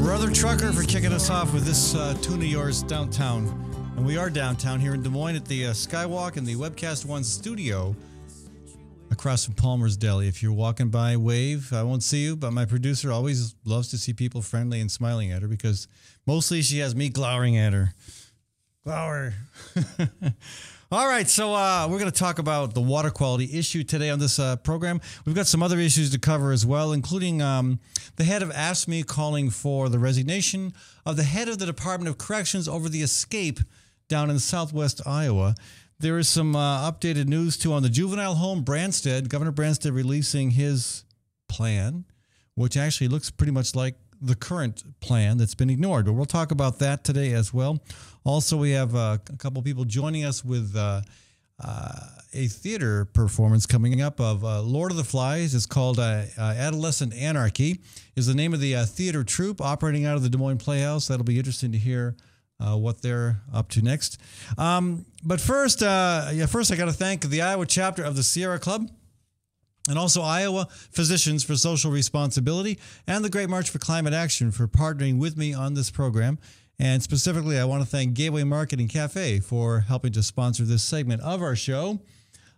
Brother Trucker for kicking us off with this tune of yours, Downtown. And we are downtown here in Des Moines at the Skywalk in the Webcast One studio across from Palmer's Deli. If you're walking by, wave. I won't see you, but my producer always loves to see people friendly and smiling at her because mostly she has me glowering at her. Glower. All right, so we're going to talk about the water quality issue today on this program. We've got some other issues to cover as well, including the head of AFSCME calling for the resignation of the head of the Department of Corrections over the escape down in southwest Iowa. There is some updated news, too, on the juvenile home Branstad. Governor Branstad releasing his plan, which actually looks pretty much like the current plan that's been ignored. But we'll talk about that today as well. Also, we have a couple people joining us with a theater performance coming up of Lord of the Flies. It's called Adolescent Anarchy, is the name of the theater troupe operating out of the Des Moines Playhouse. That'll be interesting to hear what they're up to next. But first I got to thank the Iowa chapter of the Sierra Club, and also Iowa Physicians for Social Responsibility, and the Great March for Climate Action for partnering with me on this program. And specifically, I want to thank Gateway Market and Cafe for helping to sponsor this segment of our show.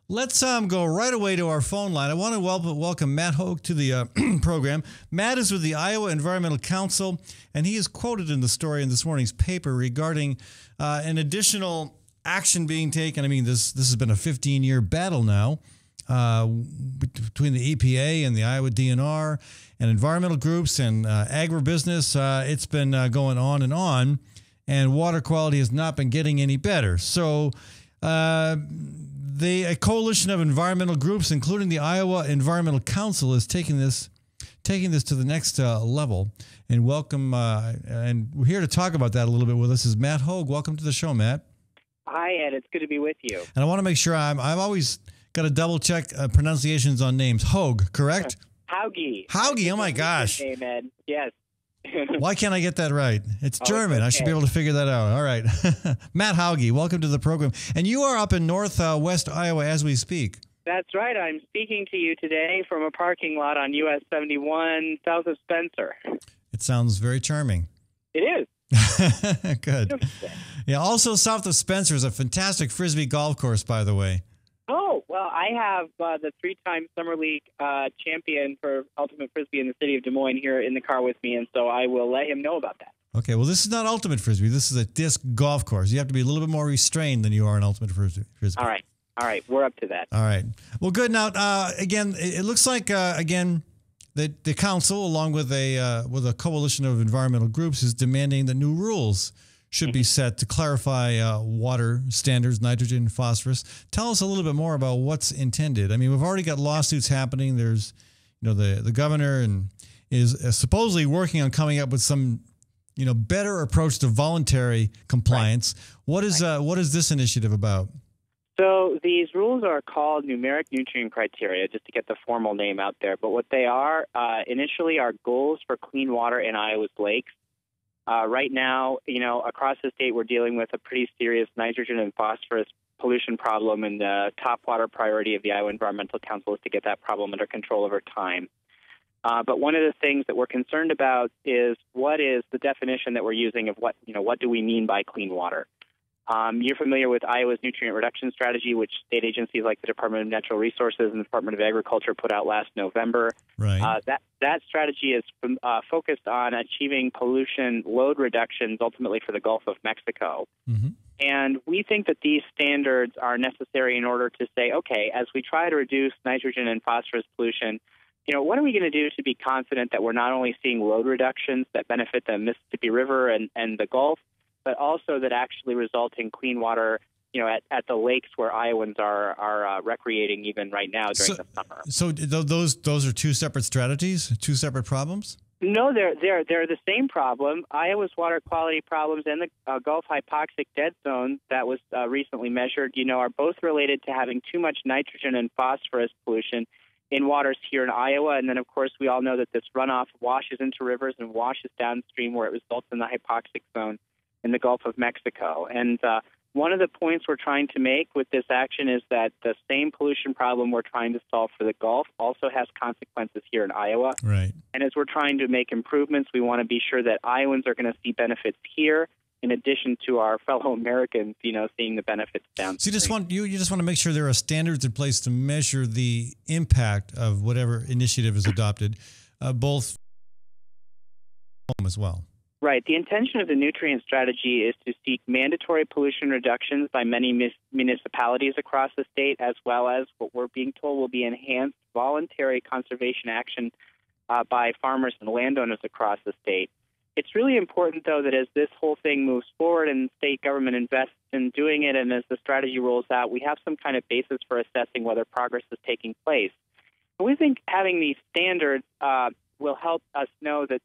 Let's go right away to our phone line. I want to welcome Matt Hogue to the program. Matt is with the Iowa Environmental Council, and he is quoted in the story in this morning's paper regarding an additional action being taken. I mean, this has been a 15-year battle now between the EPA and the Iowa DNR and environmental groups and agribusiness. It's been going on, and water quality has not been getting any better. So a coalition of environmental groups, including the Iowa Environmental Council, is taking this to the next level. And welcome, and we're here to talk about that a little bit with us is Matt Hogue. Welcome to the show, Matt. Hi, Ed. It's good to be with you. And I want to make sure I've always got to double check pronunciations on names. Hogue, correct? Hauge. Hauge. Oh my gosh. Name, Ed. Yes. Why can't I get that right? It's German. Okay. I should be able to figure that out. All right. Matt Hauge, welcome to the program. And you are up in northwest Iowa as we speak. That's right. I'm speaking to you today from a parking lot on US 71 south of Spencer. It sounds very charming. It is. Good. Yeah, also south of Spencer is a fantastic Frisbee golf course, by the way. Oh, well, I have the three-time Summer League champion for Ultimate Frisbee in the city of Des Moines here in the car with me, and so I will let him know about that. Okay, well, this is not Ultimate Frisbee. This is a disc golf course. You have to be a little bit more restrained than you are in Ultimate Frisbee. All right. We're up to that. All right. Well, good. Now, again, it looks like, the council, along with a coalition of environmental groups, is demanding that new rules should be set to clarify water standards, nitrogen, phosphorus. Tell us a little bit more about what's intended. I mean, we've already got lawsuits happening. There's, the governor is supposedly working on coming up with some, better approach to voluntary compliance. Right. What is this initiative about? So these rules are called numeric nutrient criteria, just to get the formal name out there. But what they are initially are goals for clean water in Iowa's lakes. Right now, across the state, we're dealing with a pretty serious nitrogen and phosphorus pollution problem, and the top water priority of the Iowa Environmental Council is to get that problem under control over time. But one of the things that we're concerned about is what is the definition that we're using of what do we mean by clean water? You're familiar with Iowa's nutrient reduction strategy, which state agencies like the Department of Natural Resources and the Department of Agriculture put out last November. Right. That strategy is focused on achieving pollution load reductions ultimately for the Gulf of Mexico. Mm-hmm. And we think that these standards are necessary in order to say, okay, as we try to reduce nitrogen and phosphorus pollution, what are we going to do to be confident that we're not only seeing load reductions that benefit the Mississippi River and the Gulf, but also that actually result in clean water, at the lakes where Iowans are recreating even right now during the summer. So those are two separate strategies, two separate problems? No, they're the same problem. Iowa's water quality problems and the Gulf hypoxic dead zone that was recently measured, are both related to having too much nitrogen and phosphorus pollution in waters here in Iowa. And then, of course, we all know that this runoff washes into rivers and washes downstream where it results in the hypoxic zone in the Gulf of Mexico. And One of the points we're trying to make with this action is that the same pollution problem we're trying to solve for the Gulf also has consequences here in Iowa. Right. And as we're trying to make improvements, we want to be sure that Iowans are going to see benefits here, in addition to our fellow Americans, seeing the benefits down. So you just want to make sure there are standards in place to measure the impact of whatever initiative is adopted, both as well. Right. The intention of the nutrient strategy is to seek mandatory pollution reductions by many municipalities across the state, as well as what we're being told will be enhanced voluntary conservation action by farmers and landowners across the state. It's really important, though, that as this whole thing moves forward and state government invests in doing it, and as the strategy rolls out, we have some kind of basis for assessing whether progress is taking place. And we think having these standards will help us know that,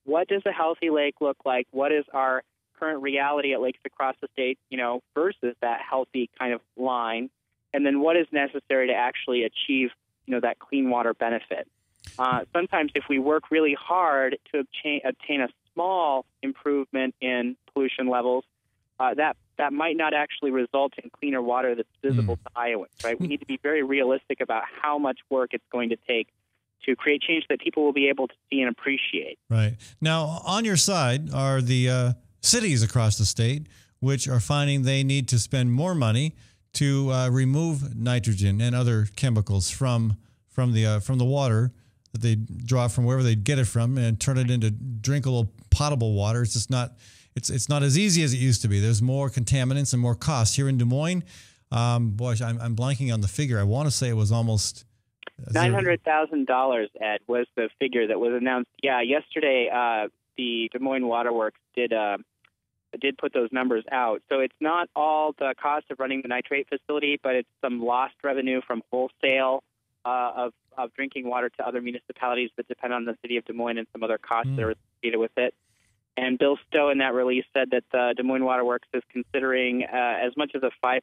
what does a healthy lake look like? What is our current reality at lakes across the state, versus that healthy kind of line? And then what is necessary to actually achieve, that clean water benefit? Sometimes if we work really hard to obtain a small improvement in pollution levels, that might not actually result in cleaner water that's visible to Iowans, right? We need to be very realistic about how much work it's going to take to create change that people will be able to see and appreciate. Right. Now, on your side are the cities across the state, which are finding they need to spend more money to remove nitrogen and other chemicals from the water that they draw from wherever they get it from and turn it into drinkable, potable water. It's just not. It's not as easy as it used to be. There's more contaminants and more costs here in Des Moines. I'm blanking on the figure. I want to say it was almost $900,000. Ed, was the figure that was announced. Yeah, yesterday the Des Moines Waterworks did put those numbers out. So it's not all the cost of running the nitrate facility, but it's some lost revenue from wholesale of drinking water to other municipalities that depend on the city of Des Moines, and some other costs that are associated with it. And Bill Stowe in that release said that the Des Moines Waterworks is considering as much as a 5%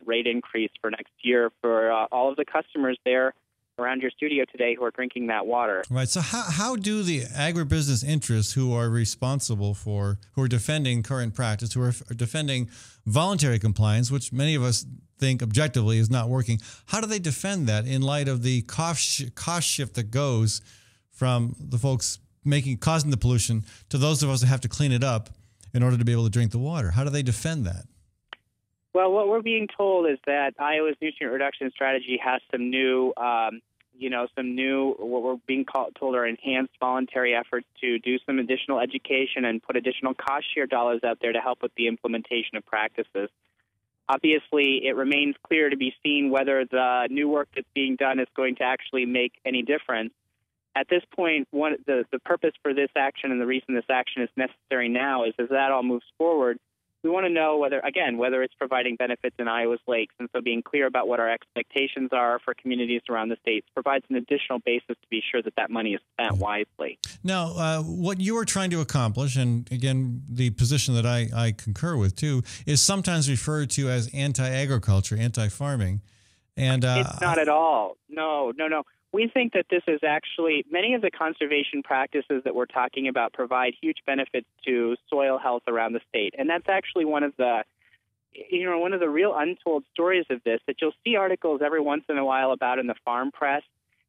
rate increase for next year for all of the customers there around your studio today who are drinking that water. Right. So how do the agribusiness interests who are defending current practice, who are defending voluntary compliance, which many of us think objectively is not working, how do they defend that in light of the cost shift that goes from the folks causing the pollution to those of us that have to clean it up in order to be able to drink the water? How do they defend that? Well, what we're being told is that Iowa's nutrient reduction strategy has some new, what we're being told are enhanced voluntary efforts to do some additional education and put additional cost share dollars out there to help with the implementation of practices. Obviously, it remains clear to be seen whether the new work that's being done is going to actually make any difference. At this point, the purpose for this action and the reason this action is necessary now is as that all moves forward, we want to know whether it's providing benefits in Iowa's lakes. And so being clear about what our expectations are for communities around the state provides an additional basis to be sure that that money is spent wisely. Now, what you are trying to accomplish, and again, the position that I concur with too, is sometimes referred to as anti-agriculture, anti-farming. And it's not at all. No. We think that this is actually, many of the conservation practices that we're talking about provide huge benefits to soil health around the state. And that's actually one of the real untold stories of this that you'll see articles every once in a while about in the farm press.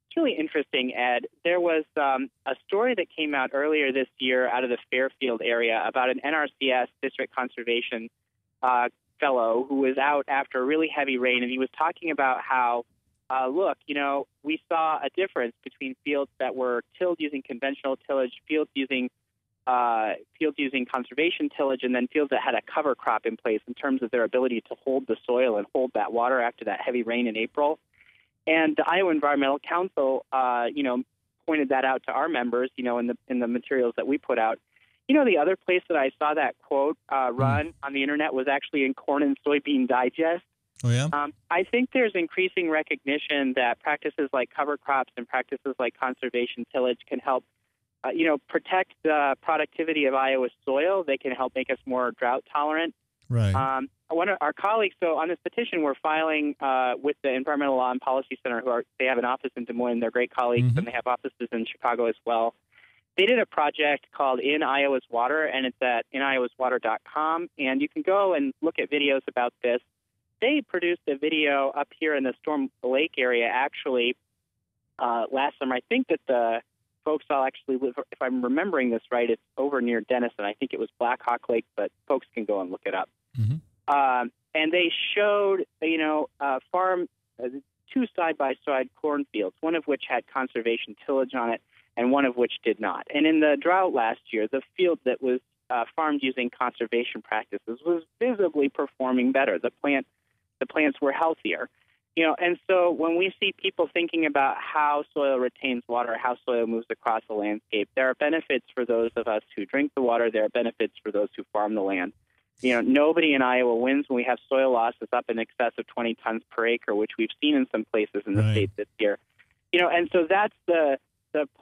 It's really interesting, Ed. There was a story that came out earlier this year out of the Fairfield area about an NRCS district conservation fellow who was out after a really heavy rain, and he was talking about how we saw a difference between fields that were tilled using conventional tillage, fields using conservation tillage, and then fields that had a cover crop in place in terms of their ability to hold the soil and hold that water after that heavy rain in April. And the Iowa Environmental Council, pointed that out to our members, in the materials that we put out. The other place that I saw that quote run on the internet was actually in Corn and Soybean Digest. Oh, yeah? I think there's increasing recognition that practices like cover crops and practices like conservation tillage can help, protect the productivity of Iowa's soil. They can help make us more drought tolerant. Right. One of our colleagues, so on this petition, we're filing with the Environmental Law and Policy Center, they have an office in Des Moines. They're great colleagues, and they have offices in Chicago as well. They did a project called In Iowa's Water, and it's at iniowaswater.com, and you can go and look at videos about this. They produced a video up here in the Storm Lake area, actually, last summer. I think that the folks all actually live, if I'm remembering this right, it's over near Denison. I think it was Black Hawk Lake, but folks can go and look it up. Mm-hmm. And they showed, farm, two side-by-side cornfields, one of which had conservation tillage on it, and one of which did not. And in the drought last year, the field that was farmed using conservation practices was visibly performing better. The plants were healthier. And so when we see people thinking about how soil retains water, how soil moves across the landscape, there are benefits for those of us who drink the water. There are benefits for those who farm the land. Nobody in Iowa wins when we have soil losses up in excess of 20 tons per acre, which we've seen in some places in the state this year. And so that's the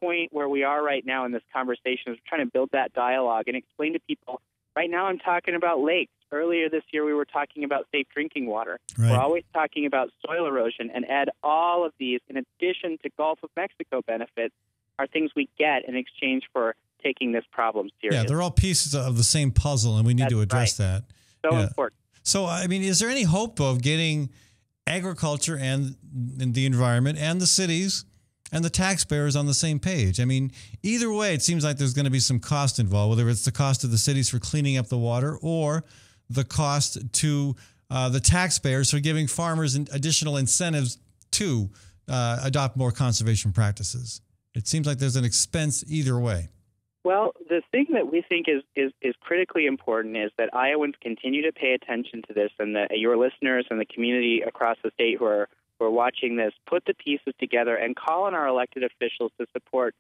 point where we are right now in this conversation, is trying to build that dialogue and explain to people. Right now I'm talking about lakes. Earlier this year we were talking about safe drinking water. Right. We're always talking about soil erosion, and add all of these in addition to Gulf of Mexico benefits are things we get in exchange for taking this problem seriously. Yeah, they're all pieces of the same puzzle, and we need to address that. So important. So, is there any hope of getting agriculture and the environment and the cities and the taxpayers on the same page? Either way, it seems like there's going to be some cost involved, whether it's the cost of the cities for cleaning up the water or the cost to the taxpayers for giving farmers additional incentives to adopt more conservation practices. It seems like there's an expense either way. Well, the thing that we think is critically important is that Iowans continue to pay attention to this, and that your listeners and the community across the state who are watching this put the pieces together and call on our elected officials to support,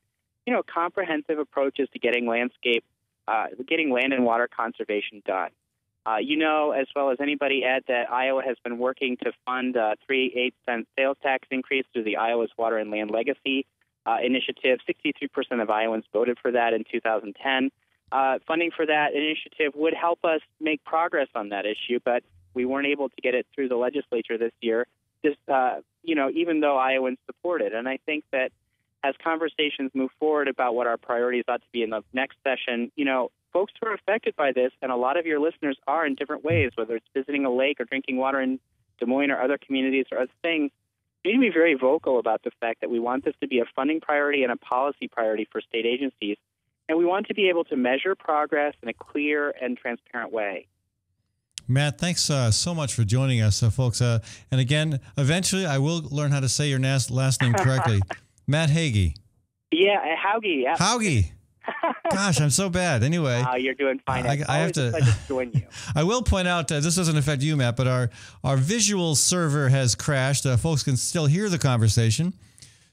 comprehensive approaches to getting land and water conservation done. As well as anybody, Ed, that Iowa has been working to fund a 3/8-cent sales tax increase through the Iowa's Water and Land Legacy initiative. 63% of Iowans voted for that in 2010. Funding for that initiative would help us make progress on that issue, but we weren't able to get it through the legislature this year, even though Iowans support it. And I think that as conversations move forward about what our priorities ought to be in the next session, folks who are affected by this, and a lot of your listeners are in different ways, whether it's visiting a lake or drinking water in Des Moines or other communities or other things, we need to be very vocal about the fact that we want this to be a funding priority and a policy priority for state agencies, and we want to be able to measure progress in a clear and transparent way. Matt, thanks so much for joining us, folks. And again, eventually I will learn how to say your last name correctly. Matt Hagee. Yeah, Hauge. Yeah. Hauge. Gosh, I'm so bad. Anyway, you're doing fine. I have to join you. I will point out this doesn't affect you, Matt, but our visual server has crashed. Folks can still hear the conversation,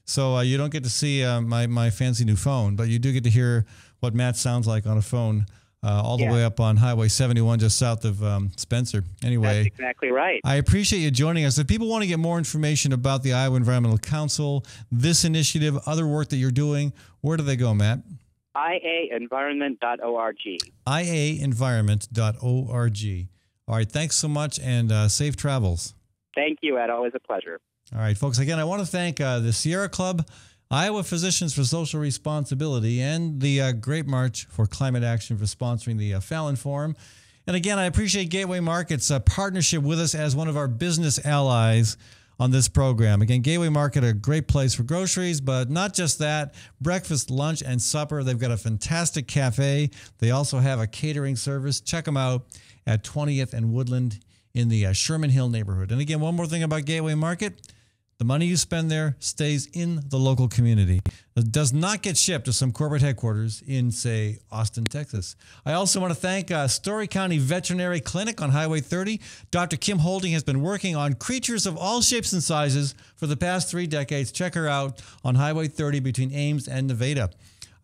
so you don't get to see my fancy new phone, but you do get to hear what Matt sounds like on a phone all the way up on Highway 71, just south of Spencer. Anyway, that's exactly right. I appreciate you joining us. If people want to get more information about the Iowa Environmental Council, this initiative, other work that you're doing, where do they go, Matt? iaenvironment.org. iaenvironment.org. All right, thanks so much, and safe travels. Thank you, Ed. Always a pleasure. All right, folks, again, I want to thank the Sierra Club, Iowa Physicians for Social Responsibility, and the Great March for Climate Action for sponsoring the Fallon Forum. And again, I appreciate Gateway Market's partnership with us as one of our business allies on this program. Again, Gateway Market, a great place for groceries, but not just that, breakfast, lunch, and supper. They've got a fantastic cafe. They also have a catering service. Check them out at 20th and Woodland in the Sherman Hill neighborhood. And again, one more thing about Gateway Market. The money you spend there stays in the local community. It does not get shipped to some corporate headquarters in, say, Austin, Texas. I also want to thank Story County Veterinary Clinic on Highway 30. Dr. Kim Holding has been working on creatures of all shapes and sizes for the past 3 decades. Check her out on Highway 30 between Ames and Nevada.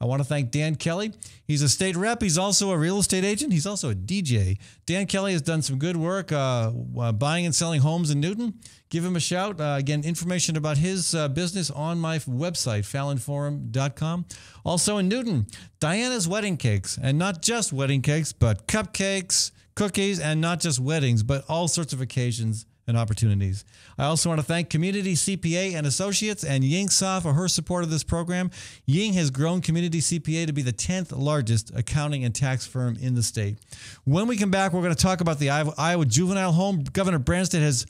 I want to thank Dan Kelly. He's a state rep. He's also a real estate agent. He's also a DJ. Dan Kelly has done some good work buying and selling homes in Newton. Give him a shout. Again, information about his business on my website, fallonforum.com. Also in Newton, Diana's Wedding Cakes. And not just wedding cakes, but cupcakes, cookies, and not just weddings, but all sorts of occasions and opportunities. I also want to thank Community CPA and Associates and Ying Sa for her support of this program. Ying has grown Community CPA to be the 10th largest accounting and tax firm in the state. When we come back, we're going to talk about the Iowa Juvenile Home. Governor Branstad has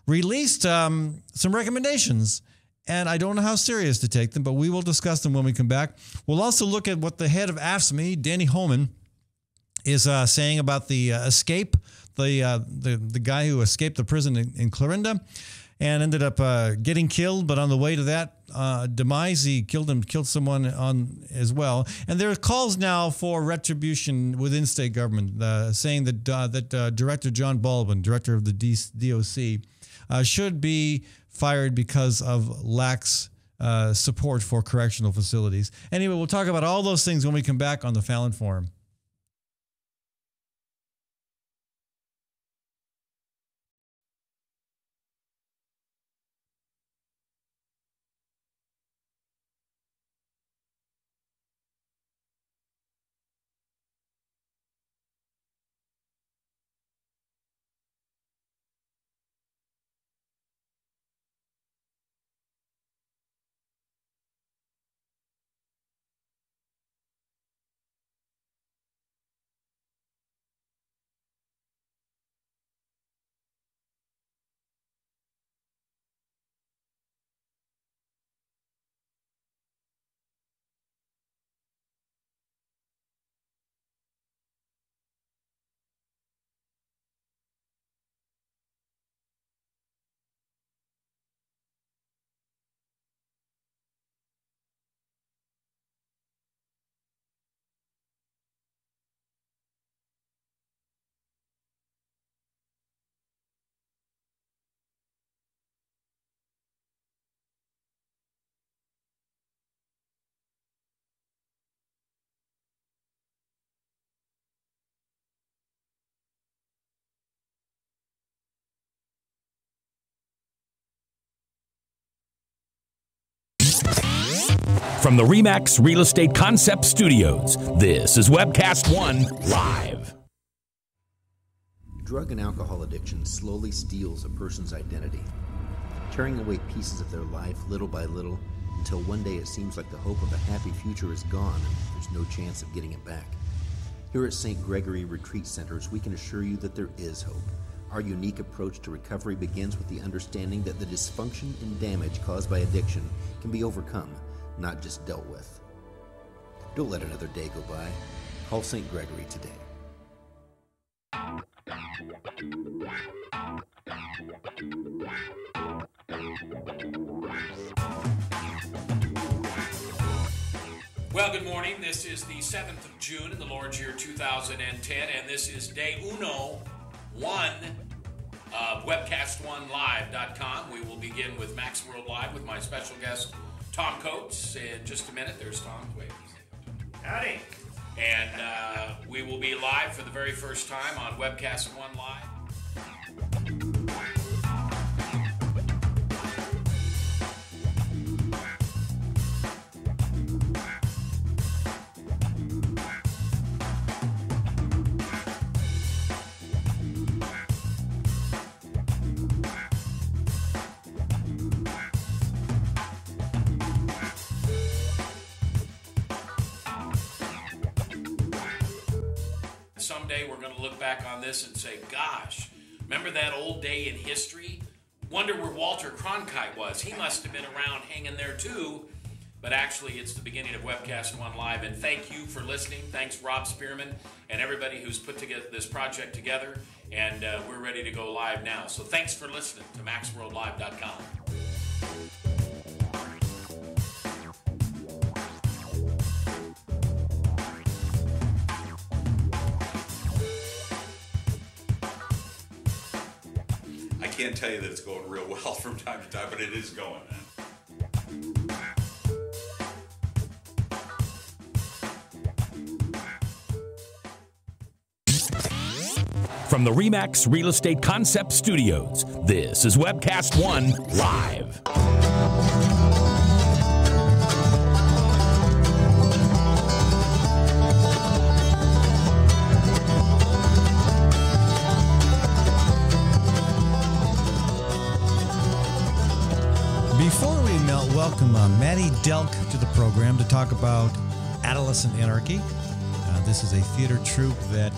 released some recommendations, and I don't know how serious to take them, but we will discuss them when we come back. We'll also look at what the head of AFSCME, Danny Homan, is saying about the escape, the guy who escaped the prison in Clarinda and ended up getting killed. But on the way to that demise, he killed someone on as well. And there are calls now for retribution within state government, saying that Director John Baldwin, director of the DOC, should be fired because of lax support for correctional facilities. Anyway, we'll talk about all those things when we come back on the Fallon Forum. From the RE/MAX Real Estate Concept Studios, this is Webcast One Live. Drug and alcohol addiction slowly steals a person's identity, tearing away pieces of their life little by little until one day it seems like the hope of a happy future is gone and there's no chance of getting it back. Here at St. Gregory Retreat Centers, we can assure you that there is hope. Our unique approach to recovery begins with the understanding that the dysfunction and damage caused by addiction can be overcome, not just dealt with. Don't let another day go by. Call St. Gregory today. Well, good morning. This is the 7th of June in the Lord's year 2010, and this is day 1 of webcast1live.com. We will begin with Max World Live with my special guest, Tom Coates. In just a minute, there's Tom. Wait. Howdy. And we will be live for the very first time on Webcast One Live. Someday we're going to look back on this and say, gosh, remember that old day in history? Wonder where Walter Cronkite was. He must have been around hanging there too. But actually, it's the beginning of Webcast One Live. And thank you for listening. Thanks, Rob Spearman, and everybody who's put together this project together. And we're ready to go live now. So thanks for listening to MaxWorldLive.com. I can't tell you that it's going real well from time to time, but it is going. From the RE/MAX Real Estate Concept Studios, this is Webcast One Live. welcome Maddie Delk to the program to talk about Adolescent Anarchy. This is a theater troupe that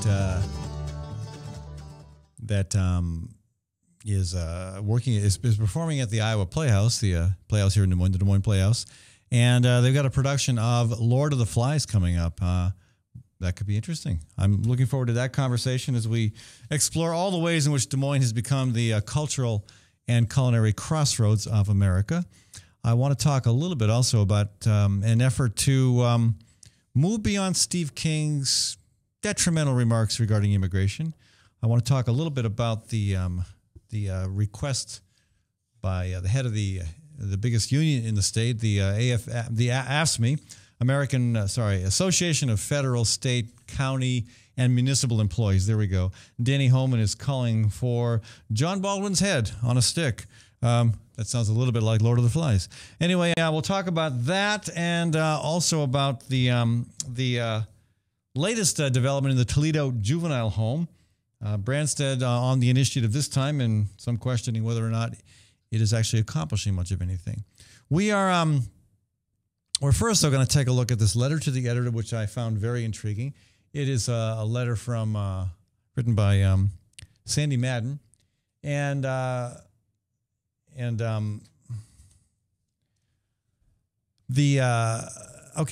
is performing at the Iowa Playhouse, the Playhouse here in Des Moines, the Des Moines Playhouse, and they've got a production of Lord of the Flies coming up. That could be interesting. I'm looking forward to that conversation as we explore all the ways in which Des Moines has become the cultural and culinary crossroads of America. I want to talk a little bit also about an effort to move beyond Steve King's detrimental remarks regarding immigration. I want to talk a little bit about the request by the head of the biggest union in the state, the AFSCME, Association of Federal, State, County, and Municipal Employees. There we go. Danny Holman is calling for John Baldwin's head on a stick. That sounds a little bit like Lord of the Flies. Anyway, we'll talk about that and also about the latest development in the Toledo Juvenile Home. Branstad on the initiative this time, and some questioning whether or not it is actually accomplishing much of anything. We're first, though, going to take a look at this letter to the editor, which I found very intriguing. It is a letter written by Sandy Madden,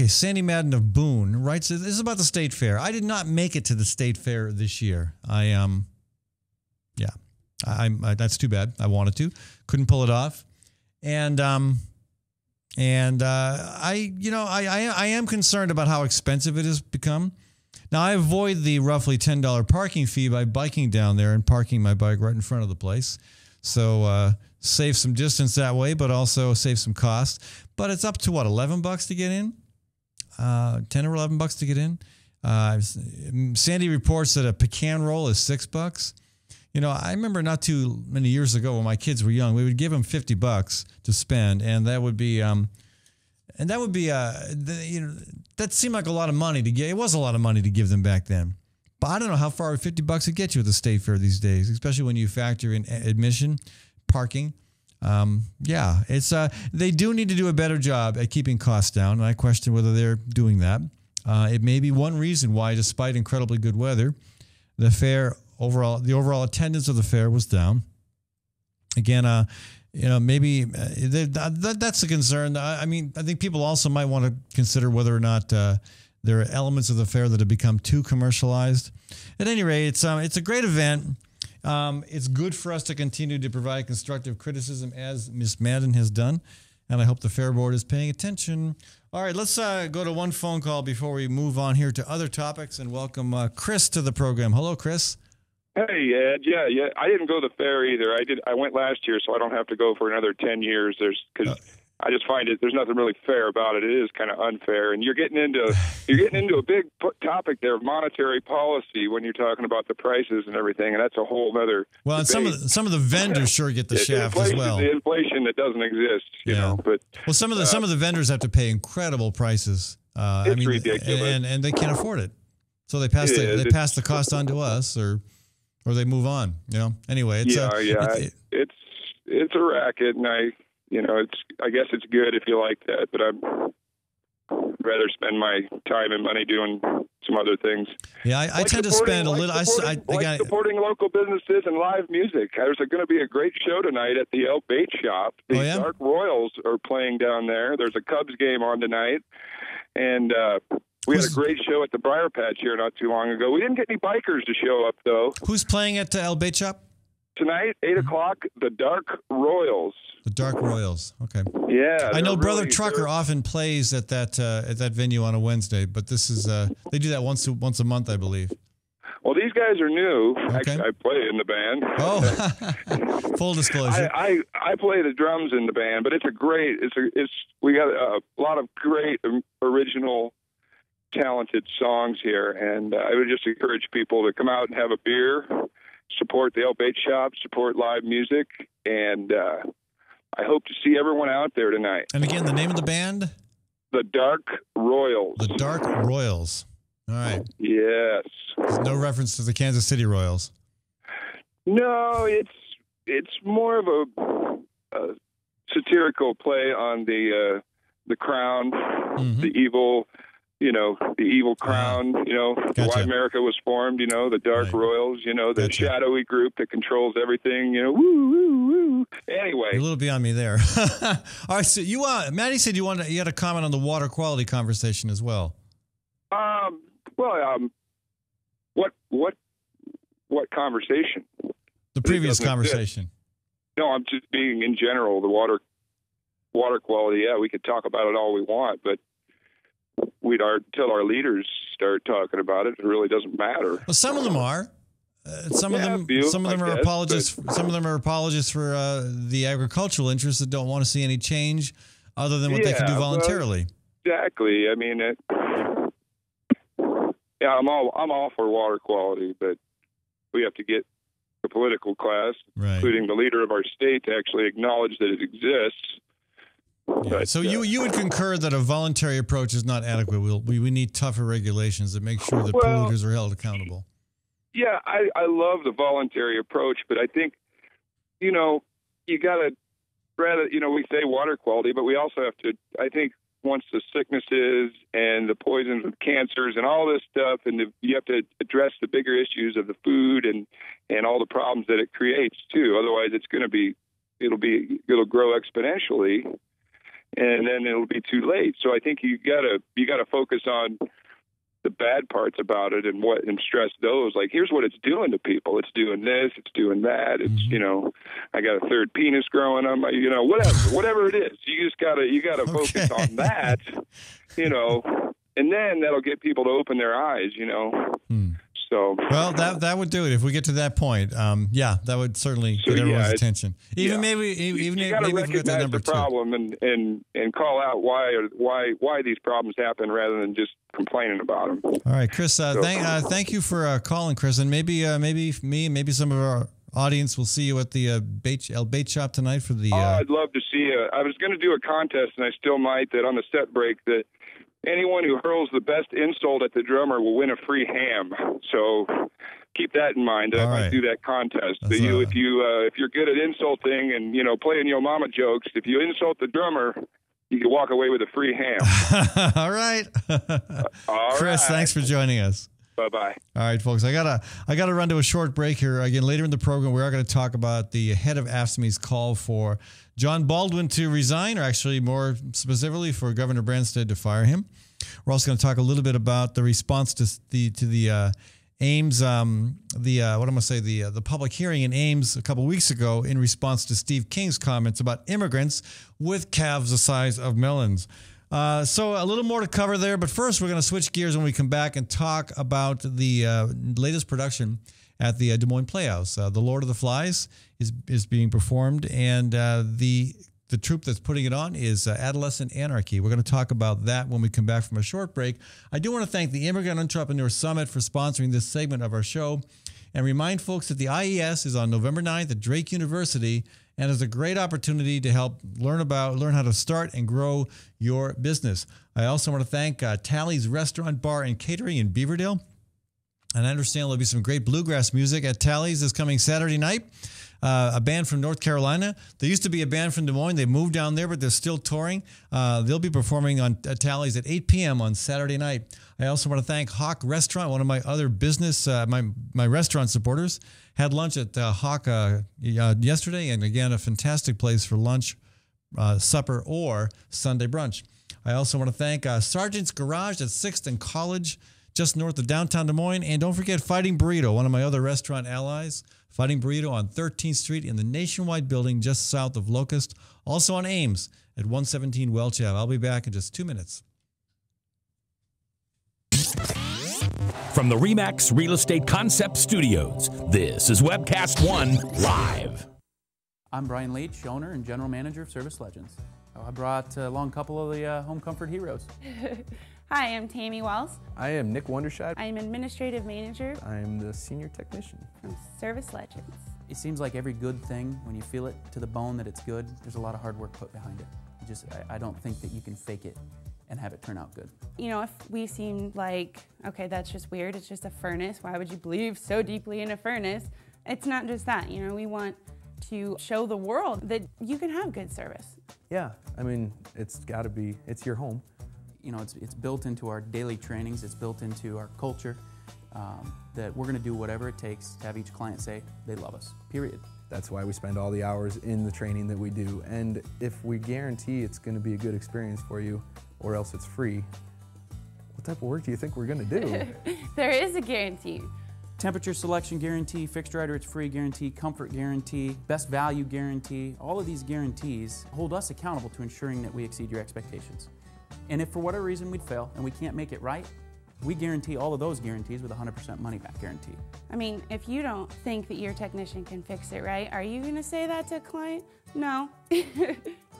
Sandy Madden of Boone writes, this is about the state fair. I did not make it to the state fair this year. That's too bad. I wanted to, couldn't pull it off. I am concerned about how expensive it has become. Now, I avoid the roughly $10 parking fee by biking down there and parking my bike right in front of the place. So save some distance that way, but also save some cost. But it's up to, what, $11 to get in? 10 or $11 to get in? Sandy reports that a pecan roll is $6. You know, I remember not too many years ago when my kids were young, we would give them $50 to spend, and that would be, that seemed like a lot of money to get. It was a lot of money to give them back then. But I don't know how far $50 would get you at the state fair these days, especially when you factor in admission, parking. They do need to do a better job at keeping costs down, and I question whether they're doing that. It may be one reason why, despite incredibly good weather, the overall attendance of the fair was down. Again, maybe that's a concern. I think people also might want to consider whether or not there are elements of the fair that have become too commercialized. At any rate, it's a great event. It's good for us to continue to provide constructive criticism as Ms. Madden has done, and I hope the Fair Board is paying attention. All right, let's go to one phone call before we move on here to other topics and welcome Chris to the program. Hello, Chris. Hey, Ed. Yeah. I didn't go to the fair either. I went last year, so I don't have to go for another 10 years. Because I just find there's nothing really fair about it. It is kind of unfair, and you're getting into a big topic there, monetary policy, when you're talking about the prices and everything, and that's a whole other. Well, and some of the vendors sure get the shaft as well. The inflation that doesn't exist, you know. But some of the vendors have to pay incredible prices. It's ridiculous, and they can't afford it, so they pass the cost on to us, or they move on. You know. Anyway, it's a racket, and I guess it's good if you like that, but I'd rather spend my time and money doing some other things. Yeah, I tend to spend a little. Supporting local businesses and live music. There's going to be a great show tonight at the El Bait Shop. The Dark Royals are playing down there. There's a Cubs game on tonight, and we had a great show at the Briar Patch here not too long ago. We didn't get any bikers to show up, though. Who's playing at El Bait Shop? Tonight, 8 o'clock, the Dark Royals. The Dark Royals. Okay. Yeah. I know Brother Trucker often plays at that venue on a Wednesday, but this is they do that once a month, I believe. Well, these guys are new. Okay. Actually, I play in the band. Oh, full disclosure. I play the drums in the band, but we got a lot of great original, talented songs here, and I would just encourage people to come out and have a beer, support the El Bait Shop, support live music, and I hope to see everyone out there tonight. And again, the name of the band? The Dark Royals. The Dark Royals. All right. Yes. There's no reference to the Kansas City Royals. No, it's more of a satirical play on the crown, the evil. The evil crown, why America was formed, the dark royals, the shadowy group that controls everything, woo, woo, woo. Anyway. You're a little beyond me there. All right, so Maddie said you had a comment on the water quality conversation as well. What conversation? The previous conversation. No, I'm just being in general, the water quality, we could talk about it all we want, but until our leaders start talking about it, it really doesn't matter. Well, some of them are. Some of them are apologists. Some of them are apologists for the agricultural interests that don't want to see any change other than what they can do voluntarily. Well, exactly. I mean, I'm all for water quality, but we have to get the political class, including the leader of our state, to actually acknowledge that it exists. Yeah. But, so you would concur that a voluntary approach is not adequate. We need tougher regulations that make sure that polluters are held accountable. Yeah, I love the voluntary approach, but I think, you got to, we say water quality, but we also have to, I think, once the sicknesses and the poisons of cancers and all this stuff, and you have to address the bigger issues of the food and all the problems that it creates too. Otherwise, it'll grow exponentially. And then it'll be too late. So I think you gotta focus on the bad parts about it and stress those. Like, here's what it's doing to people. It's doing this. It's doing that. It's I got a third penis growing on my. Whatever it is. You gotta focus on that. And then that'll get people to open their eyes. So well, that would do it if we get to that point. That would certainly get everyone's attention. Even maybe we get to number the problem and call out why these problems happen rather than just complaining about them. All right, Chris. Thank you for calling, Chris, and maybe some of our audience will see you at the bait shop tonight for the. I'd love to see you. I was going to do a contest, and I still might. That on the set break that. Anyone who hurls the best insult at the drummer will win a free ham. So keep that in mind. I might do that contest. If you're good at insulting and playing your mama jokes, if you insult the drummer, you can walk away with a free ham. All right, Chris. Thanks for joining us. Bye-bye. All right, folks. I gotta run to a short break here. Again, later in the program, we are going to talk about the head of AFSCME's call for John Baldwin to resign, or actually more specifically for Governor Branstad to fire him. We're also going to talk a little bit about the response to the Ames, the public hearing in Ames a couple weeks ago in response to Steve King's comments about immigrants with calves the size of melons. So a little more to cover there, but first we're going to switch gears when we come back and talk about the latest production at the Des Moines Playhouse. The Lord of the Flies is being performed, and the troupe that's putting it on is Adolescent Anarchy. We're going to talk about that when we come back from a short break. I do want to thank the Immigrant Entrepreneur Summit for sponsoring this segment of our show, and remind folks that the IES is on November 9th at Drake University, and is a great opportunity to help learn how to start and grow your business. I also want to thank Tally's Restaurant, Bar, and Catering in Beaverdale. And I understand there'll be some great bluegrass music at Tally's this coming Saturday night. A band from North Carolina. There used to be a band from Des Moines. They moved down there, but they're still touring. They'll be performing at Tally's at 8 p.m. on Saturday night. I also want to thank Hawk Restaurant, one of my other business, my restaurant supporters. Had lunch at Hawk yesterday, and again, a fantastic place for lunch, supper, or Sunday brunch. I also want to thank Sergeant's Garage at 6th and College, just north of downtown Des Moines. And don't forget Fighting Burrito, one of my other restaurant allies. Fighting Burrito on 13th Street in the Nationwide building just south of Locust. Also on Ames at 117 Welch Ave. I'll be back in just 2 minutes. From the RE/MAX Real Estate Concept Studios, this is Webcast One Live. I'm Brian Leach, owner and general manager of Service Legends. I brought along a couple of the home comfort heroes. Hi, I'm Tammy Wells. I am Nick Wondershide. I am administrative manager. I am the senior technician from Service Legends. It seems like every good thing, when you feel it to the bone that it's good, there's a lot of hard work put behind it. I don't think that you can fake it and have it turn out good. You know, if we seem like, okay, that's just weird, it's just a furnace, why would you believe so deeply in a furnace? It's not just that, you know, we want to show the world that you can have good service. Yeah, I mean, it's got to be, it's your home. You know, it's built into our daily trainings, it's built into our culture, that we're going to do whatever it takes to have each client say they love us, period. That's why we spend all the hours in the training that we do. And if we guarantee it's going to be a good experience for you, or else it's free, what type of work do you think we're going to do? There is a guarantee. Temperature selection guarantee, fixed rider it's free guarantee, comfort guarantee, best value guarantee. All of these guarantees hold us accountable to ensuring that we exceed your expectations. And if for whatever reason we'd fail and we can't make it right, we guarantee all of those guarantees with a 100% money back guarantee. I mean, if you don't think that your technician can fix it right, are you going to say that to a client? No.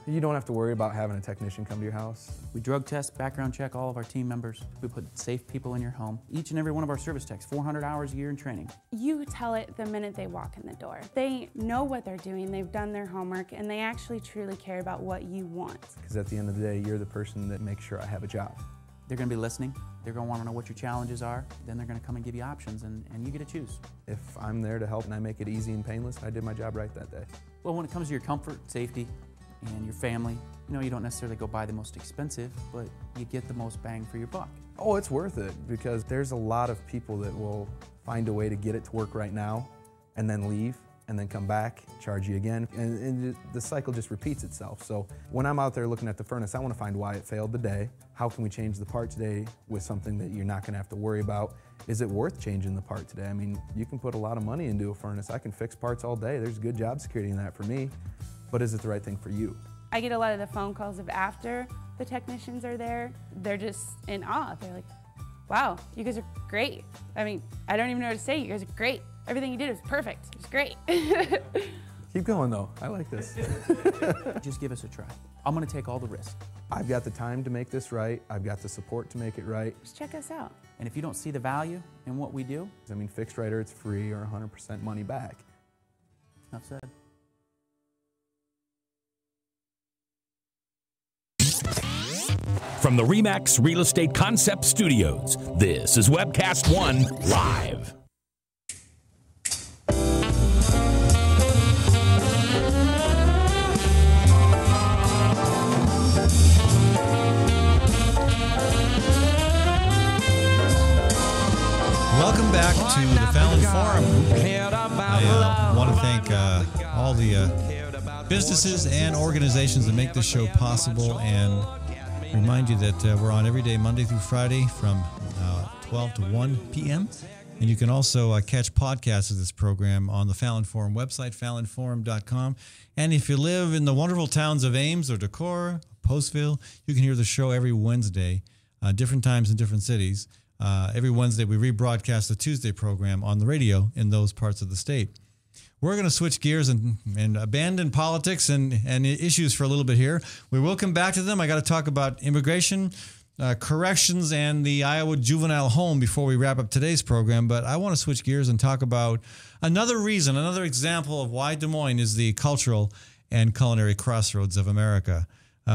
You don't have to worry about having a technician come to your house. We drug test, background check all of our team members. We put safe people in your home. Each and every one of our service techs, 400 hours a year in training. You tell it the minute they walk in the door. They know what they're doing, they've done their homework, and they actually truly care about what you want. Because at the end of the day, you're the person that makes sure I have a job. They're going to be listening. They're going to want to know what your challenges are. Then they're going to come and give you options, and you get to choose. If I'm there to help and I make it easy and painless, I did my job right that day. Well, when it comes to your comfort, safety, and your family, you know, you don't necessarily go buy the most expensive, but you get the most bang for your buck. Oh, it's worth it, because there's a lot of people that will find a way to get it to work right now and then leave and then come back, charge you again, and the cycle just repeats itself. So when I'm out there looking at the furnace, I want to find why it failed today. How can we change the part today with something that you're not going to have to worry about? Is it worth changing the part today? I mean, you can put a lot of money into a furnace. I can fix parts all day. There's good job security in that for me. But is it the right thing for you? I get a lot of the phone calls of after the technicians are there. They're just in awe. They're like, wow, you guys are great. I mean, I don't even know what to say. You guys are great. Everything you did was perfect. It was great. Keep going though, I like this. Just give us a try. I'm gonna take all the risk. I've got the time to make this right. I've got the support to make it right. Just check us out. And if you don't see the value in what we do, I mean, fixed rider, it's free or 100% money back. enough said. From the RE/MAX Real Estate Concept Studios, this is Webcast One Live. Welcome back to the Fallon Forum. I want to thank all the businesses and organizations that make this show possible, and remind you that we're on every day, Monday through Friday, from 12 to 1 p.m. And you can also catch podcasts of this program on the Fallon Forum website, fallonforum.com. And if you live in the wonderful towns of Ames or Decorah, Postville, you can hear the show every Wednesday, different times in different cities. Every Wednesday, we rebroadcast the Tuesday program on the radio in those parts of the state. We're going to switch gears and abandon politics and issues for a little bit here. We will come back to them. I got to talk about immigration, corrections, and the Iowa juvenile home before we wrap up today's program. But I want to switch gears and talk about another reason, another example of why Des Moines is the cultural and culinary crossroads of America.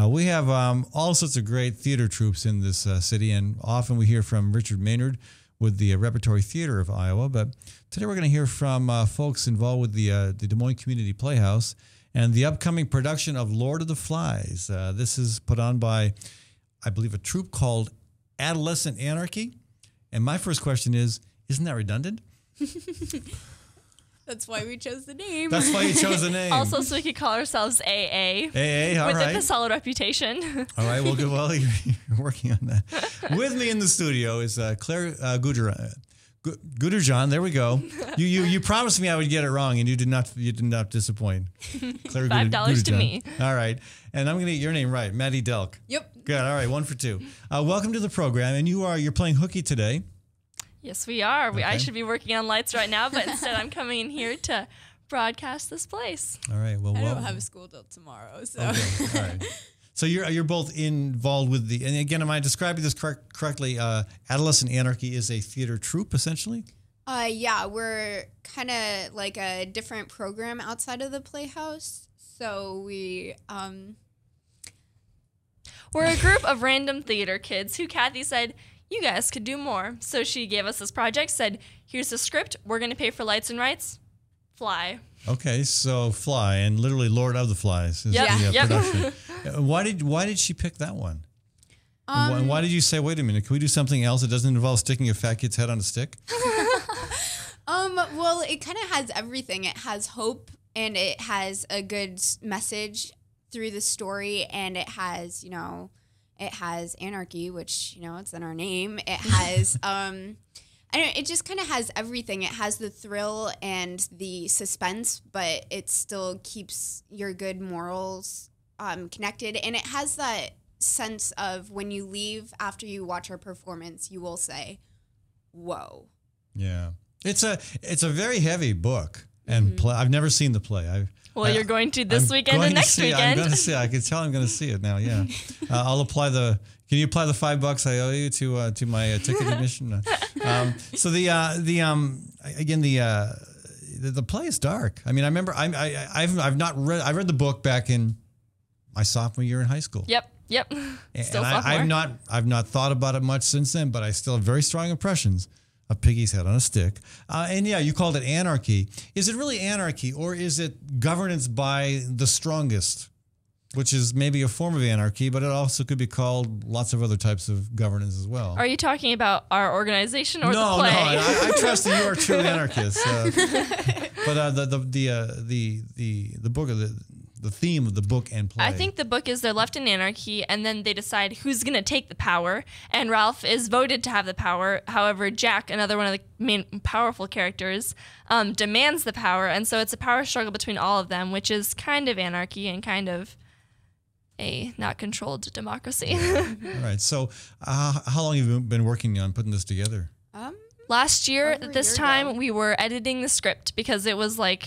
We have all sorts of great theater troupes in this city, and often we hear from Richard Maynard with the Repertory Theater of Iowa. But today we're going to hear from folks involved with the Des Moines Community Playhouse and the upcoming production of Lord of the Flies. This is put on by, I believe, a troupe called Adolescent Anarchy. And my first question is, isn't that redundant? That's why we chose the name. That's why you chose the name. Also, so we could call ourselves AA. AA, all with right. a solid reputation. All right, well, good. Well, you're working on that. With me in the studio is Claire Guderjan. There we go. You promised me I would get it wrong, and you did not disappoint. Claire $5 to me. All right, and I'm going to get your name right, Maddie Delk. Yep. Good. All right, 1 for 2. Welcome to the program, and you're playing hooky today. Yes, we are. Okay. I should be working on lights right now, but instead I'm coming in here to broadcast this place. All right. Well, I don't have a school till tomorrow, so. Okay. All right. So you're both involved with and again, am I describing this correctly? Adolescent Anarchy is a theater troupe, essentially? Yeah, we're kind of like a different program outside of the Playhouse. So we're a group of random theater kids who Kathy said, you guys could do more. So she gave us this project, said, here's the script. We're going to pay for lights and rights. Fly. Okay, so Fly, and literally Lord of the Flies is the production. Why did she pick that one? Why did you say, wait a minute, can we do something else that doesn't involve sticking a fat kid's head on a stick? Well, it kind of has everything. It has hope, and it has a good message through the story, and it has, it has anarchy, which, it's in our name. It has, it just kind of has everything. It has the thrill and the suspense, but it still keeps your good morals connected, and it has that sense of when you leave after you watch our performance, you will say, whoa. Yeah. It's a very heavy book and play. I've never seen the play. You're going to this weekend and next weekend. I'm going to see it. I can tell I'm going to see it now. Yeah. I'll apply can you apply the $5 I owe you to my ticket admission? So the play is dark. I mean, I remember I've read the book back in my sophomore year in high school. Yep. Still sophomore. I've not thought about it much since then, but I still have very strong impressions of Piggy's head on a stick. And yeah, you called it anarchy. Is it really anarchy, or is it governance by the strongest, which is maybe a form of anarchy, but it also could be called lots of other types of governance as well? Are you talking about our organization or the play? No, I trust that you are true anarchists. But the book of the theme of the book and play. I think the book is they're left in anarchy, and then they decide who's going to take the power, and Ralph is voted to have the power. However, Jack, another one of the main powerful characters, demands the power, and so it's a power struggle between all of them, which is kind of anarchy and kind of a not controlled democracy. All right. So how long have you been working on putting this together? Last year, at this time, we were editing the script because it was 3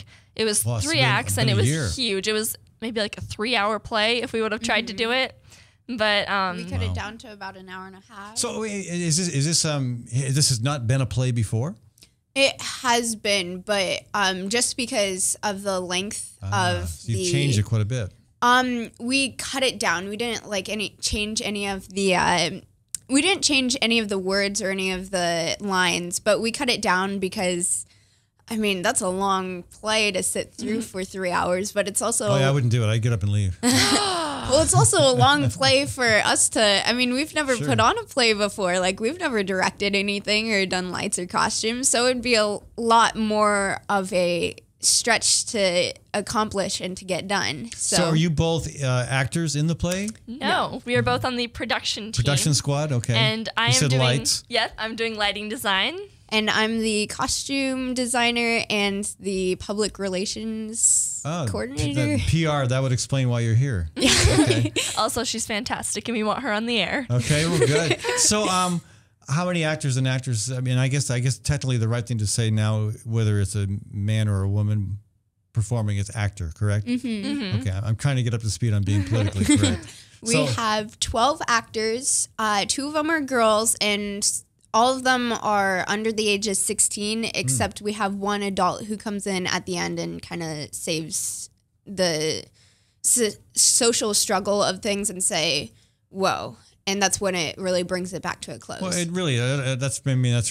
acts and it was huge. It was maybe like a 3-hour play if we would have tried to do it. But we cut it down to about an hour and a half. So this has not been a play before? It has been, but just because of the length of so you've changed it quite a bit. We cut it down. We didn't change any of the we didn't change any of the words or any of the lines, but we cut it down because that's a long play to sit through for 3 hours, but it's also... Oh, yeah, I wouldn't do it. I'd get up and leave. Well, it's also a long play for us to... we've never put on a play before. We've never directed anything or done lights or costumes, so it'd be a lot more of a stretch to accomplish and to get done. So are you both actors in the play? No, we are both on the production team. Production squad, okay. And I am doing lights. Yes, I'm doing lighting design. And I'm the costume designer and the public relations coordinator. PR, that would explain why you're here. Okay. Also, she's fantastic, and we want her on the air. Okay, well, good. So, how many actors and actors? I guess technically the right thing to say now, whether it's a man or a woman performing, it's actor, correct? Mm-hmm. Okay, I'm trying to get up to speed on being politically correct. We have 12 actors. 2 of them are girls, and all of them are under the age of 16, except we have one adult who comes in at the end and kind of saves the social struggle of things and say, whoa. And that's when it really brings it back to a close. Well, it really, that's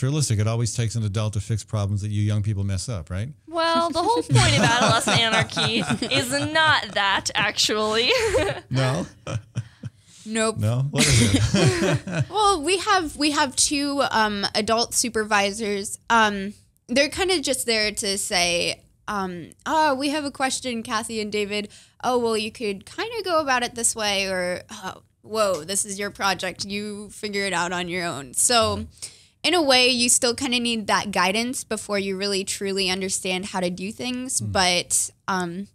realistic. It always takes an adult to fix problems that you young people mess up, right? Well, the whole point of adolescent anarchy is not that, actually. No? Nope. No? What is it? Well, we have 2 adult supervisors. They're kind of just there to say, we have a question, Kathy and David. Oh, well, you could kind of go about it this way, or, whoa, this is your project. You figure it out on your own. So in a way, you still kind of need that guidance before you really truly understand how to do things. But and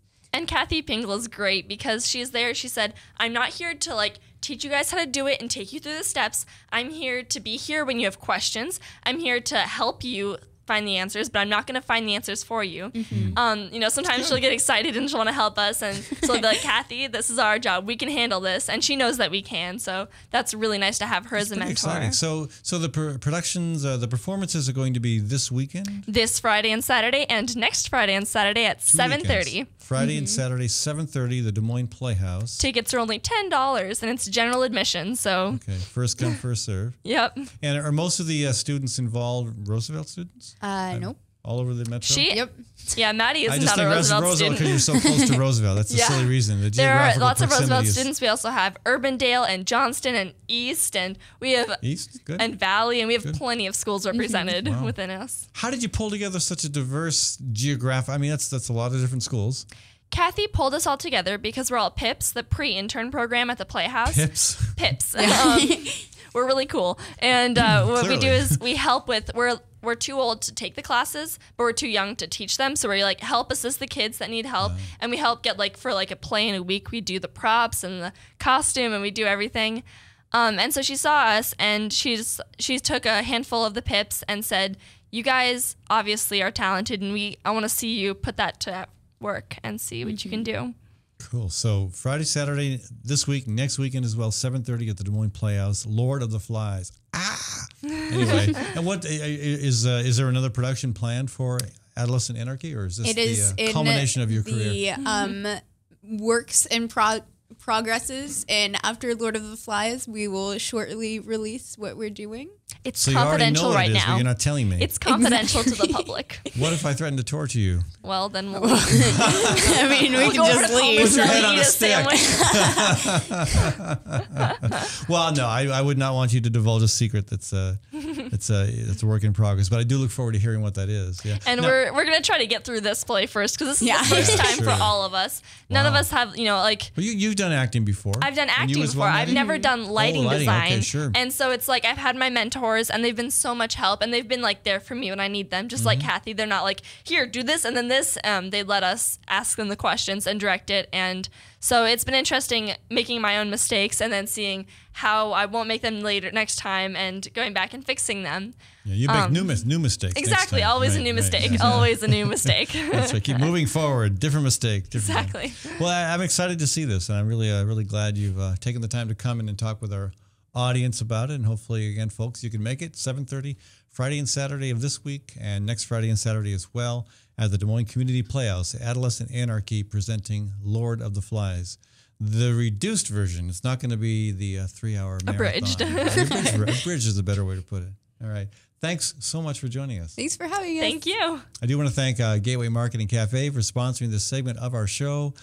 Kathy Pingle is great because she's there. She said, I'm not here to teach you guys how to do it and take you through the steps. I'm here to be here when you have questions. I'm here to help you find the answers, but I'm not going to find the answers for you. Sometimes she'll get excited and she'll want to help us, and she'll be like, Kathy, this is our job. We can handle this, and she knows that we can. So that's really nice to have her as a mentor. Exciting. So the productions, the performances are going to be this weekend? This Friday and Saturday, and next Friday and Saturday at 7:30. Friday and Saturday, 7:30, the Des Moines Playhouse. Tickets are only $10, and it's general admission. So okay, first come, first serve. Yep. And are most of the students involved Roosevelt students? Nope. all over the metro? Yeah, Maddie is I not just a think Roosevelt student. because you're so close to Roosevelt. That's a silly reason. The there are lots of proximity Roosevelt is- students. We also have Urbandale and Johnston and East, and we have East, good. and Valley, and we have plenty of schools represented Wow. within us. How did you pull together such a diverse geographic? I mean, that's a lot of different schools. Kathy pulled us all together because we're all PIPs, the pre-intern program at the Playhouse. Pips. We're really cool, and what we Clearly. do is we help with we're too old to take the classes, but we're too young to teach them. So we're like help assist the kids that need help, and we help get like for like a play in a week. We do the props and the costume, and we do everything. And so she saw us, and she took a handful of the pips and said, "You guys obviously are talented, and I want to see you put that to work and see what you can do." Cool. So Friday, Saturday, this week, next weekend as well, 7:30 at the Des Moines Playhouse. Lord of the Flies. Anyway, and what is there another production planned for Adolescent Anarchy, or is this the culmination of your career? The works in progresses, and after Lord of the Flies, we will shortly release what we're doing. It's So you already know confidential what right it is, now. but you're not telling me. It's confidential to the public. What if I threaten to torture you? Well, then we'll. I mean, we can just leave. Put your head on Eat a a stick. Well, no, I would not want you to divulge a secret that's a work in progress. But I do look forward to hearing what that is. Yeah. And Now- we're gonna try to get through this play first because this is the first time for sure. all of us. None of us have, like. Well, you've done acting before. I've done And you acting as before. well, I've Maddie? never done lighting design. Okay, sure. And so it's like I've had my mentors and they've been so much help and they've been like there for me when I need them. Just like Kathy, they're not like, here, do this and then this. They let us ask them the questions and direct it. And so it's been interesting making my own mistakes and then seeing how I won't make them next time and going back and fixing them. Yeah, you make new mistakes. next Exactly. time. Always a Right, new right, mistake. yeah. Always a new mistake. That's right. Keep moving forward. Different mistake. Exactly. Well, I'm excited to see this, and I'm really glad you've taken the time to come in and talk with our audience about it. And hopefully, again, folks, you can make it 7:30 Friday and Saturday of this week, and next Friday and Saturday as well at the Des Moines Community Playhouse. Adolescent Anarchy presenting Lord of the Flies. The reduced version. It's not going to be the 3-hour marathon. Abridged. Abridged is a better way to put it. All right. Thanks so much for joining us. Thanks for having us. Thank you. I do want to thank Gateway Marketing Cafe for sponsoring this segment of our show.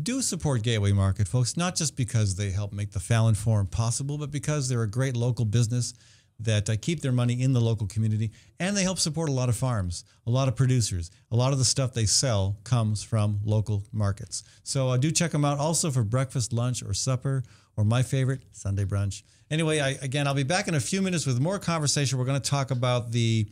Do support Gateway Market, folks, not just because they help make the Fallon Forum possible, but because they're a great local business that keep their money in the local community, and they help support a lot of farms, a lot of producers. A lot of the stuff they sell comes from local markets. So do check them out also for breakfast, lunch, or supper, or my favorite, Sunday brunch. Anyway, I'll be back in a few minutes with more conversation. We're going to talk about the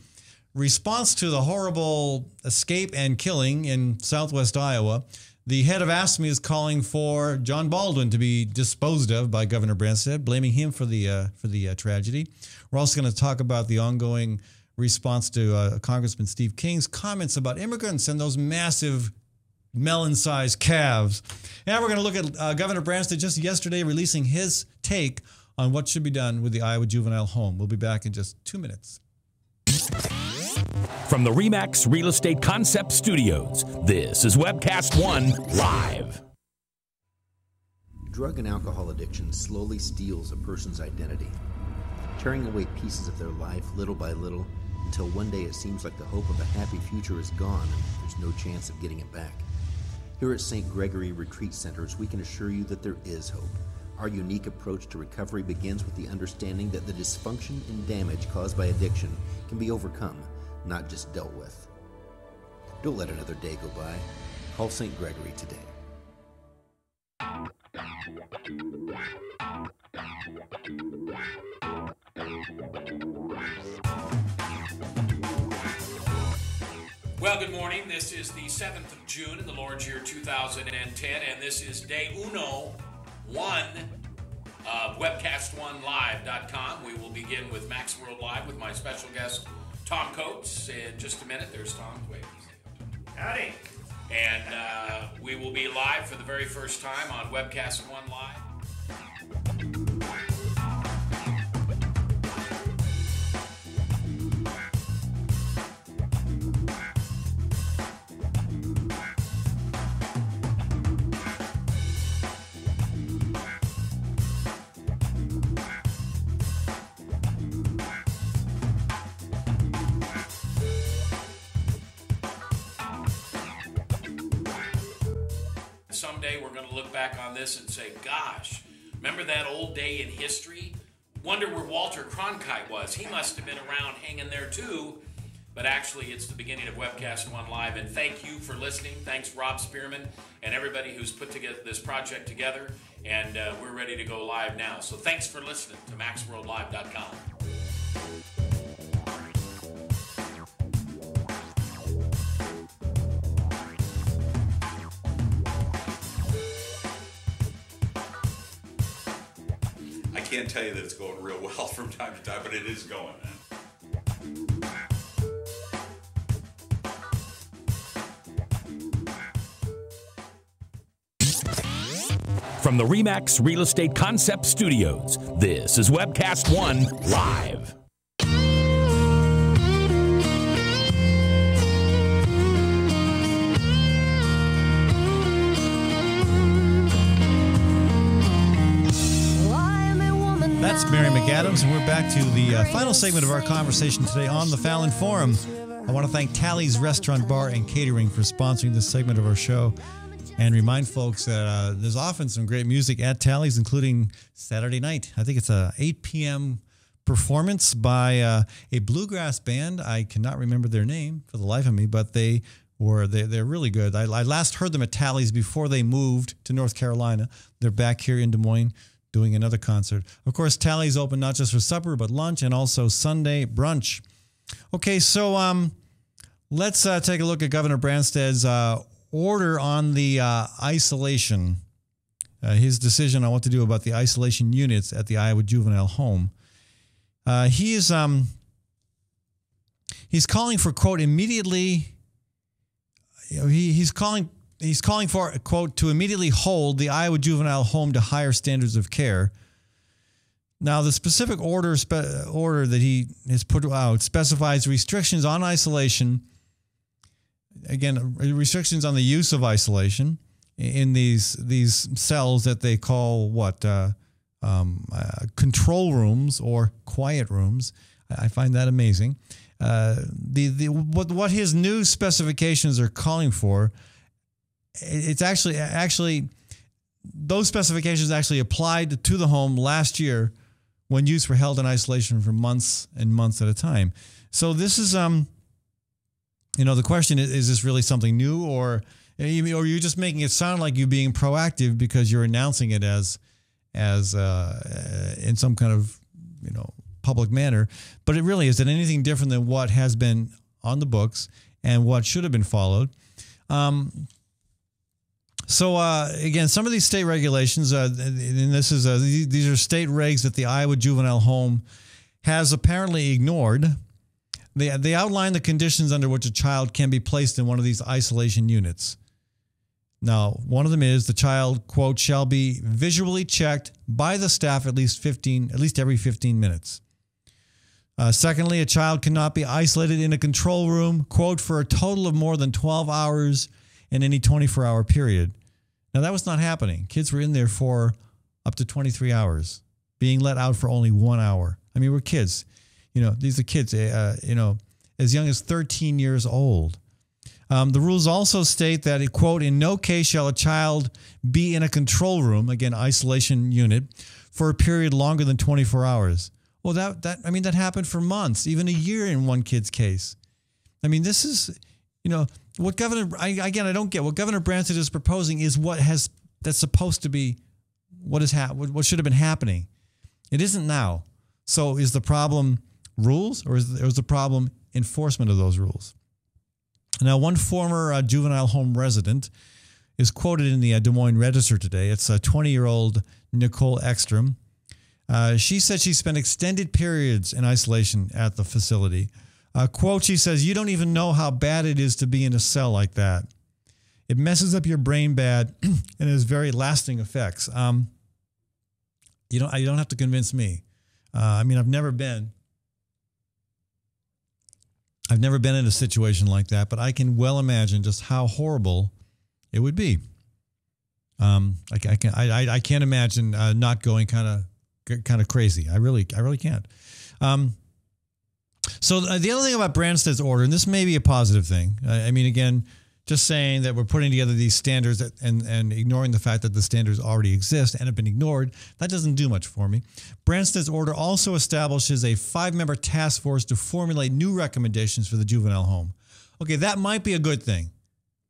response to the horrible escape and killing in southwest Iowa. The head of AFSCME is calling for John Baldwin to be disposed of by Governor Branstad, blaming him for the tragedy. We're also going to talk about the ongoing response to Congressman Steve King's comments about immigrants and those massive melon-sized calves. And we're going to look at Governor Branstad just yesterday releasing his take on what should be done with the Iowa Juvenile Home. We'll be back in just 2 minutes. From the RE/MAX Real Estate Concept Studios, this is Webcast One Live. Drug and alcohol addiction slowly steals a person's identity, tearing away pieces of their life little by little until one day it seems like the hope of a happy future is gone and there's no chance of getting it back. Here at St. Gregory Retreat Centers, we can assure you that there is hope. Our unique approach to recovery begins with the understanding that the dysfunction and damage caused by addiction can be overcome, not just dealt with. Don't let another day go by. Call St. Gregory today. Well, good morning. This is the 7th of June in the Lord's year 2010, and this is day 1 of webcast1live.com. We will begin with Max World Live with my special guest, Tom Coates. In just a minute, there's Tom. Wait. Howdy. And we will be live for the very first time on Webcast One Live. someday we're going to look back on this and say, gosh, remember that old day in history? Wonder where Walter Cronkite was. He must have been around hanging there too. But actually, it's the beginning of Webcast One Live. And thank you for listening. Thanks, Rob Spearman, and everybody who's put together this project together. And we're ready to go live now. So thanks for listening to MaxWorldLive.com. I can't tell you that it's going real well from time to time, but it is going, man. From the RE/MAX Real Estate Concept Studios, this is Webcast One Live. That's Mary McAdams, and we're back to the final segment of our conversation today on the Fallon Forum. I want to thank Tally's Restaurant, Bar, and Catering for sponsoring this segment of our show, and remind folks that there's often some great music at Tally's, including Saturday night. I think it's a 8 p.m. performance by a bluegrass band. I cannot remember their name for the life of me, but they're really good. I last heard them at Tally's before they moved to North Carolina. They're back here in Des Moines doing another concert. Of course, Tally's open not just for supper, but lunch and also Sunday brunch. Okay, so let's take a look at Governor Branstad's order on the isolation, his decision on what to do about the isolation units at the Iowa Juvenile Home. He's calling for, quote, immediately, he's calling for, quote, to immediately hold the Iowa Juvenile Home to higher standards of care. Now, the specific order that he has put out specifies restrictions on isolation. Again, restrictions on the use of isolation in these cells that they call control rooms or quiet rooms. I find that amazing. What his new specifications are calling for, it's actually those specifications actually applied to the home last year when youths were held in isolation for months and months at a time. So this is the question is this really something new, or you're just making it sound like you being proactive because you're announcing it as in some kind of public manner, but it really isn't anything different than what has been on the books and what should have been followed. So again, some of these state regulations, and these are state regs that the Iowa Juvenile Home has apparently ignored. They outline the conditions under which a child can be placed in one of these isolation units. Now, one of them is the child, quote, shall be visually checked by the staff at least every 15 minutes. Secondly, a child cannot be isolated in a control room, quote, for a total of more than 12 hours in any 24-hour period. Now, that was not happening. Kids were in there for up to 23 hours, being let out for only 1 hour. I mean, we're kids. These are kids, as young as 13 years old. The rules also state that, quote, in no case shall a child be in a control room, again, isolation unit, for a period longer than 24 hours. Well, that happened for months, even a year in one kid's case. I mean, this is, what I don't get. What Governor Branstad is proposing is that's supposed to be what should have been happening. It isn't now. So is the problem rules, or is the problem enforcement of those rules? Now, one former juvenile home resident is quoted in the Des Moines Register today. It's 20-year-old Nicole Ekstrom. She said she spent extended periods in isolation at the facility. Quote, she says, you don't even know how bad it is to be in a cell like that. It messes up your brain bad and has very lasting effects. You don't have to convince me. I've never been in a situation like that, but I can well imagine just how horrible it would be. I can't imagine not going kind of crazy. I really can't. So the other thing about Branstad's order, and this may be a positive thing. Again, just saying that we're putting together these standards and ignoring the fact that the standards already exist and have been ignored, that doesn't do much for me. Branstad's order also establishes a 5-member task force to formulate new recommendations for the juvenile home. Okay, that might be a good thing.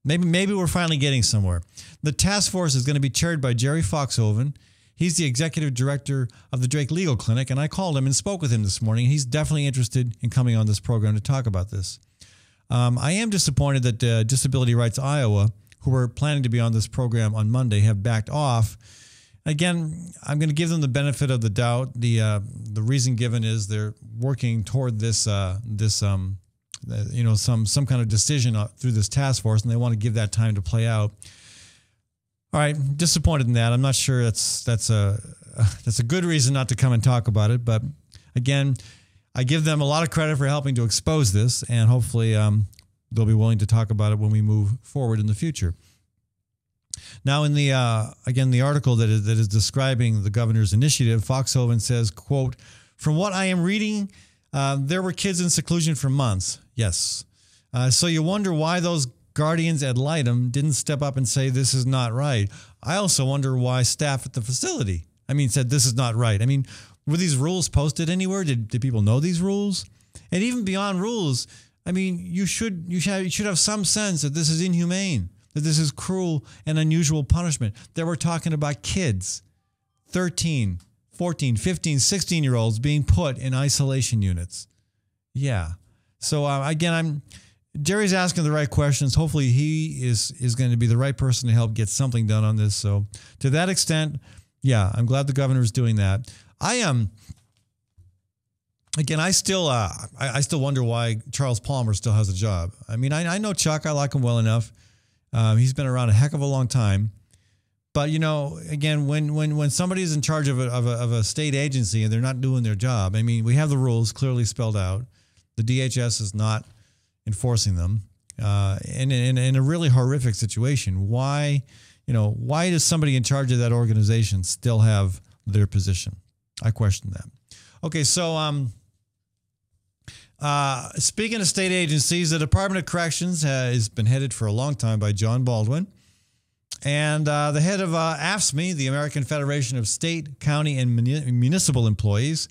Maybe we're finally getting somewhere. The task force is going to be chaired by Jerry Foxhoven. He's the executive director of the Drake Legal Clinic, and I called him and spoke with him this morning. He's definitely interested in coming on this program to talk about this. I am disappointed that Disability Rights Iowa, who were planning to be on this program on Monday, have backed off. Again, I'm going to give them the benefit of the doubt. The reason given is they're working toward some kind of decision through this task force, and they want to give that time to play out. All right, disappointed in that. I'm not sure that's a good reason not to come and talk about it, but again, I give them a lot of credit for helping to expose this, and hopefully they'll be willing to talk about it when we move forward in the future. Now, in the article that is describing the governor's initiative, Foxhoven says, quote, "From what I am reading, there were kids in seclusion for months." Yes. So you wonder why those guardians ad litem didn't step up and say this is not right. I also wonder why staff at the facility, said this is not right. Were these rules posted anywhere? Did people know these rules? And even beyond rules, you should have some sense that this is inhumane, that this is cruel and unusual punishment, that we're talking about kids, 13, 14, 15, 16-year-olds being put in isolation units. Yeah. So again, Jerry's asking the right questions. Hopefully he is going to be the right person to help get something done on this. So to that extent, yeah, I'm glad the governor is doing that. I still wonder why Charles Palmer still has a job. I know Chuck. I like him well enough. He's been around a heck of a long time. But again, when somebody is in charge of a state agency and they're not doing their job, we have the rules clearly spelled out. The DHS is not enforcing them. In a really horrific situation, why does somebody in charge of that organization still have their position? I question that. Okay, so speaking of state agencies, the Department of Corrections has been headed for a long time by John Baldwin. And the head of AFSCME, the American Federation of State, County, and Municipal Employees,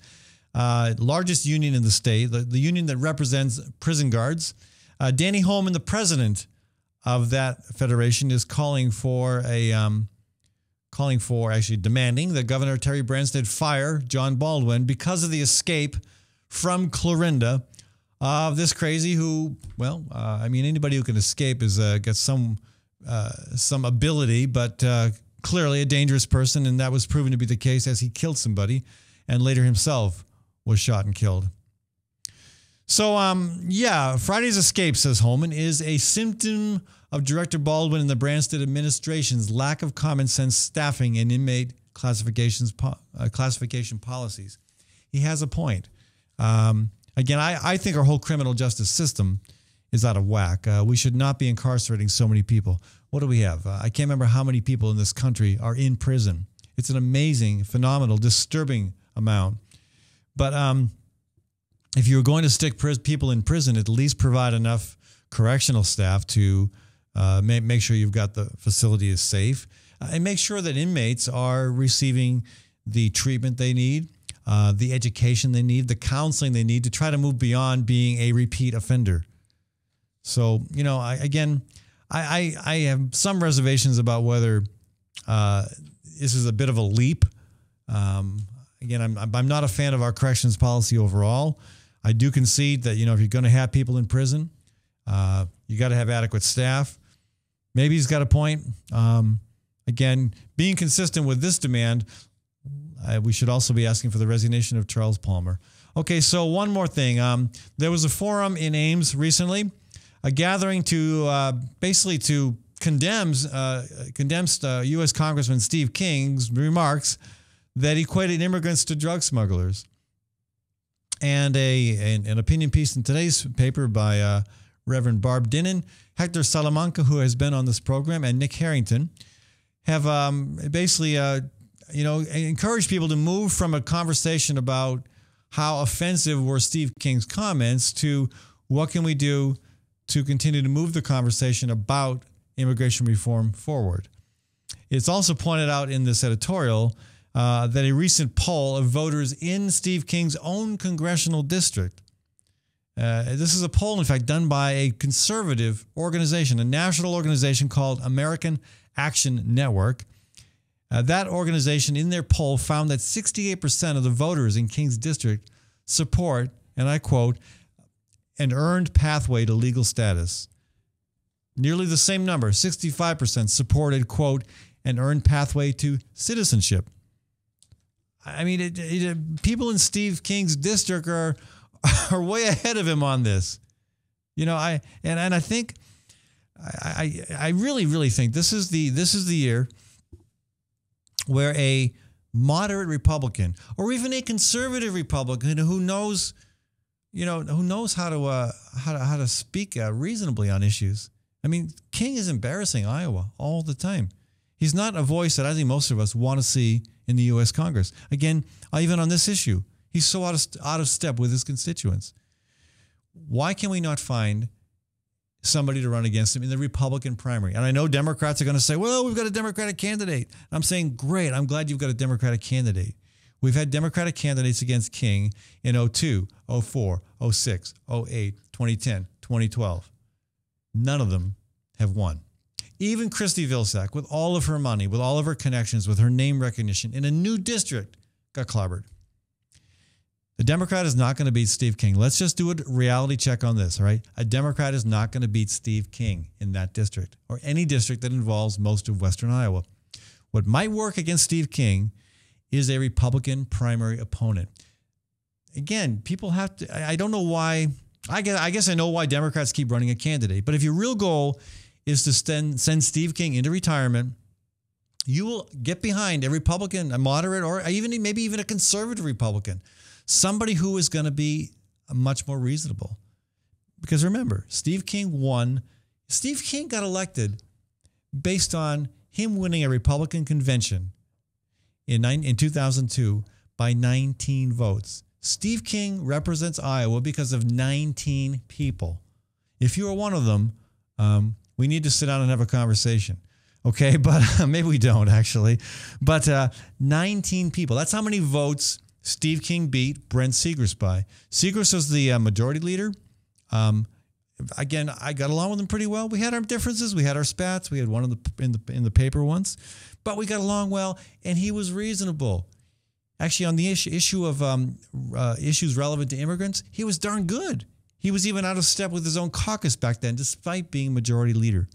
largest union in the state, the union that represents prison guards, Danny Holman, the president of that federation, is demanding that Governor Terry Branstad fire John Baldwin because of the escape from Clarinda of this crazy who, anybody who can escape is got some ability, but clearly a dangerous person, and that was proven to be the case as he killed somebody and later himself was shot and killed. So, Friday's escape, says Holman, is a symptom of Director Baldwin and the Branstad administration's lack of common sense staffing and inmate classification policies. He has a point. Again, I think our whole criminal justice system is out of whack. We should not be incarcerating so many people. What do we have? I can't remember how many people in this country are in prison. It's an amazing, phenomenal, disturbing amount. But if you're going to stick people in prison, at least provide enough correctional staff to make sure you've got the facility is safe, and make sure that inmates are receiving the treatment they need, the education they need, the counseling they need to try to move beyond being a repeat offender. So, I have some reservations about whether this is a bit of a leap. Again, I'm not a fan of our corrections policy overall. I do concede that, if you're going to have people in prison, you got to have adequate staff. Maybe he's got a point. Again, being consistent with this demand, we should also be asking for the resignation of Charles Palmer. Okay, so one more thing. There was a forum in Ames recently, a gathering to basically to condemn U.S. Congressman Steve King's remarks that equated immigrants to drug smugglers. And an opinion piece in today's paper by Reverend Barb Dinnan, Hector Salamanca, who has been on this program, and Nick Harrington have basically encouraged people to move from a conversation about how offensive were Steve King's comments to what can we do to continue to move the conversation about immigration reform forward. It's also pointed out in this editorial that a recent poll of voters in Steve King's own congressional district, this is a poll, in fact, done by a conservative organization, a national organization called American Action Network. That organization, in their poll, found that 68% of the voters in King's district support, and I quote, an earned pathway to legal status. Nearly the same number, 65%, supported, quote, an earned pathway to citizenship. I mean, people in Steve King's district are way ahead of him on this. You know, I think, I really think this is the year where a moderate Republican or even a conservative Republican who knows how to speak reasonably on issues. I mean, King is embarrassing Iowa all the time. He's not a voice that I think most of us want to see in the U.S. Congress. Again, even on this issue, he's so out of step with his constituents. Why can we not find somebody to run against him in the Republican primary? And I know Democrats are going to say, well, we've got a Democratic candidate. I'm saying, great, I'm glad you've got a Democratic candidate. We've had Democratic candidates against King in 2002, 2004, 2006, 2008, 2010, 2012. None of them have won. Even Christy Vilsack, with all of her money, with all of her connections, with her name recognition, in a new district, got clobbered. The Democrat is not going to beat Steve King. Let's just do a reality check on this, all right? A Democrat is not going to beat Steve King in that district or any district that involves most of Western Iowa. What might work against Steve King is a Republican primary opponent. Again, people have to, I don't know why, I guess I know why Democrats keep running a candidate, but if your real goal is to send Steve King into retirement, you will get behind a Republican, a moderate, or maybe even a conservative Republican, somebody who is going to be much more reasonable. Because remember, Steve King won. Steve King got elected based on him winning a Republican convention in 2002 by 19 votes. Steve King represents Iowa because of 19 people. If you are one of them, we need to sit down and have a conversation. Okay, but maybe we don't actually. But 19 people. That's how many votes Steve King beat Brent Segrist by. Segrist was the majority leader. Again, I got along with him pretty well. We had our differences. We had our spats. We had one in the paper once. But we got along well, and he was reasonable. Actually, on the issue of issues relevant to immigrants, he was darn good. He was even out of step with his own caucus back then, despite being majority leader.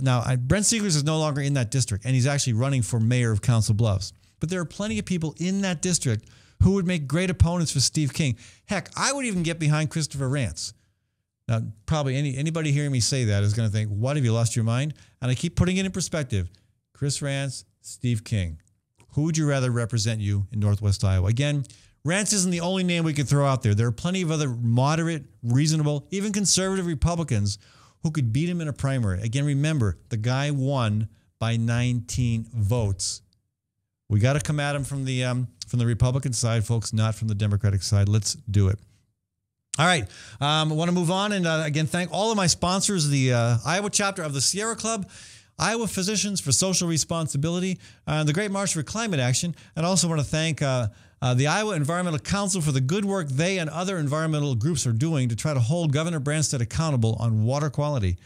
Now, Brent Segrist is no longer in that district, and he's actually running for mayor of Council Bluffs. But there are plenty of people in that district who would make great opponents for Steve King. Heck, I would even get behind Christopher Rance. Now, probably anybody hearing me say that is going to think, what, have you lost your mind? And I keep putting it in perspective. Chris Rance, Steve King. Who would you rather represent you in Northwest Iowa? Again, Rance isn't the only name we can throw out there. There are plenty of other moderate, reasonable, even conservative Republicans who could beat him in a primary. Again, remember, the guy won by 19 votes. We got to come at him from the Republican side, folks, not from the Democratic side. Let's do it. All right. I want to move on and again thank all of my sponsors, the Iowa chapter of the Sierra Club, Iowa Physicians for Social Responsibility, the Great March for Climate Action, and also want to thank the Iowa Environmental Council for the good work they and other environmental groups are doing to try to hold Governor Branstad accountable on water quality.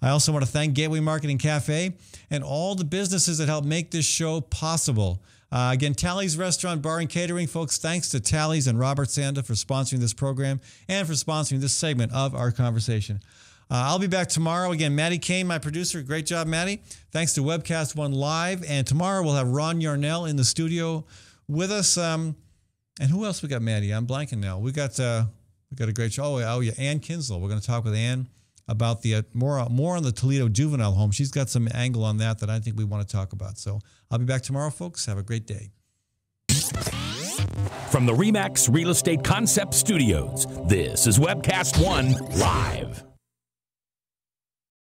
I also want to thank Gateway Marketing Cafe and all the businesses that help make this show possible. Again, Tally's Restaurant, Bar, and Catering, folks, thanks to Tally's and Robert Sanda for sponsoring this program and for sponsoring this segment of our conversation. I'll be back tomorrow. Again, Maddie Kane, my producer. Great job, Maddie. Thanks to Webcast One Live. And tomorrow we'll have Ron Yarnell in the studio with us. And who else we got, Maddie? I'm blanking now. We got a great show. Oh yeah, Ann Kinslow. We're going to talk with Ann about the more on the Toledo juvenile home. She's got some angle on that I think we want to talk about. So I'll be back tomorrow, folks. Have a great day. From the RE/MAX Real Estate Concept Studios, this is Webcast One Live.